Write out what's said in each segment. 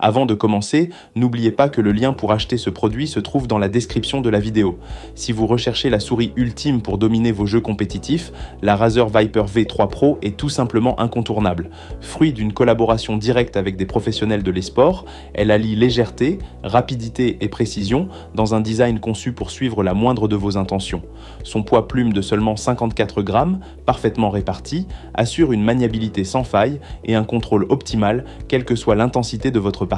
Avant de commencer, n'oubliez pas que le lien pour acheter ce produit se trouve dans la description de la vidéo. Si vous recherchez la souris ultime pour dominer vos jeux compétitifs, la Razer Viper V3 Pro est tout simplement incontournable. Fruit d'une collaboration directe avec des professionnels de l'e-sport, elle allie légèreté, rapidité et précision dans un design conçu pour suivre la moindre de vos intentions. Son poids plume de seulement 54 grammes, parfaitement réparti, assure une maniabilité sans faille et un contrôle optimal, quelle que soit l'intensité de votre partie.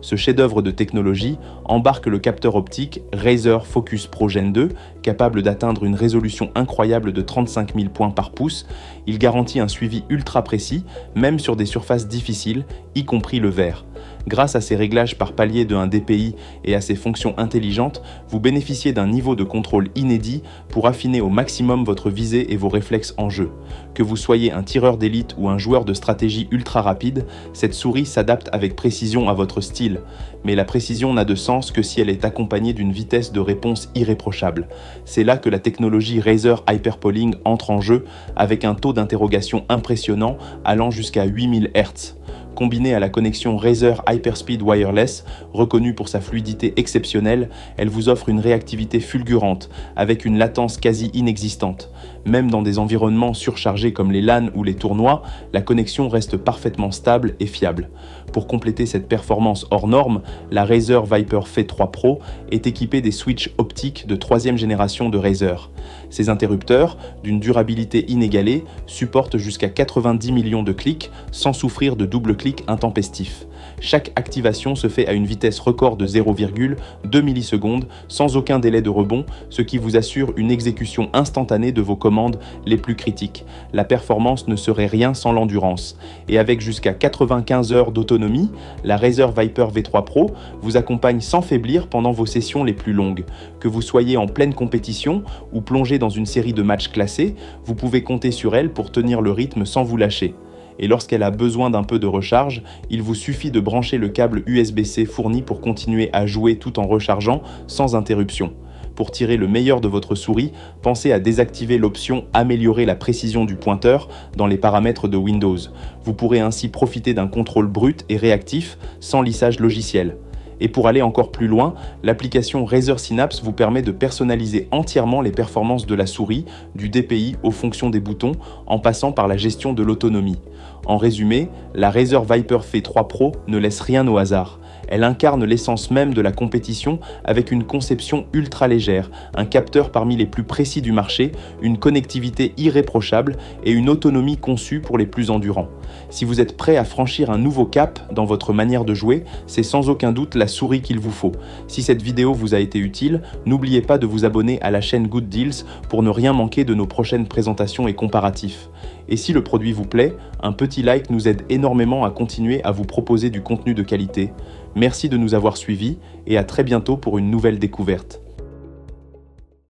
Ce chef-d'œuvre de technologie embarque le capteur optique Razer Focus Pro Gen 2, capable d'atteindre une résolution incroyable de 35 000 points par pouce. Il garantit un suivi ultra précis, même sur des surfaces difficiles, y compris le verre. Grâce à ses réglages par palier de 1 dpi et à ses fonctions intelligentes, vous bénéficiez d'un niveau de contrôle inédit pour affiner au maximum votre visée et vos réflexes en jeu. Que vous soyez un tireur d'élite ou un joueur de stratégie ultra rapide, cette souris s'adapte avec précision à votre style. Mais la précision n'a de sens que si elle est accompagnée d'une vitesse de réponse irréprochable. C'est là que la technologie Razer Hyperpolling entre en jeu, avec un taux d'interrogation impressionnant allant jusqu'à 8000 Hz. Combinée à la connexion Razer Hyperspeed Wireless, reconnue pour sa fluidité exceptionnelle, elle vous offre une réactivité fulgurante, avec une latence quasi inexistante. Même dans des environnements surchargés comme les LAN ou les tournois, la connexion reste parfaitement stable et fiable. Pour compléter cette performance hors norme, la Razer Viper V3 Pro est équipée des switches optiques de 3e génération de Razer. Ces interrupteurs, d'une durabilité inégalée, supportent jusqu'à 90 millions de clics sans souffrir de double clic intempestif. Chaque activation se fait à une vitesse record de 0,2 millisecondes sans aucun délai de rebond, ce qui vous assure une exécution instantanée de vos commandes les plus critiques. La performance ne serait rien sans l'endurance. Et avec jusqu'à 95 heures d'autonomie, la Razer Viper V3 Pro vous accompagne sans faiblir pendant vos sessions les plus longues. Que vous soyez en pleine compétition ou plongé dans une série de matchs classés, vous pouvez compter sur elle pour tenir le rythme sans vous lâcher. Et lorsqu'elle a besoin d'un peu de recharge, il vous suffit de brancher le câble USB-C fourni pour continuer à jouer tout en rechargeant sans interruption. Pour tirer le meilleur de votre souris, pensez à désactiver l'option « Améliorer la précision du pointeur » dans les paramètres de Windows. Vous pourrez ainsi profiter d'un contrôle brut et réactif sans lissage logiciel. Et pour aller encore plus loin, l'application Razer Synapse vous permet de personnaliser entièrement les performances de la souris, du DPI aux fonctions des boutons, en passant par la gestion de l'autonomie. En résumé, la Razer Viper V3 Pro ne laisse rien au hasard. Elle incarne l'essence même de la compétition avec une conception ultra légère, un capteur parmi les plus précis du marché, une connectivité irréprochable et une autonomie conçue pour les plus endurants. Si vous êtes prêt à franchir un nouveau cap dans votre manière de jouer, c'est sans aucun doute la souris qu'il vous faut. Si cette vidéo vous a été utile, n'oubliez pas de vous abonner à la chaîne Good Deals pour ne rien manquer de nos prochaines présentations et comparatifs. Et si le produit vous plaît, un petit like nous aide énormément à continuer à vous proposer du contenu de qualité. Merci de nous avoir suivis et à très bientôt pour une nouvelle découverte.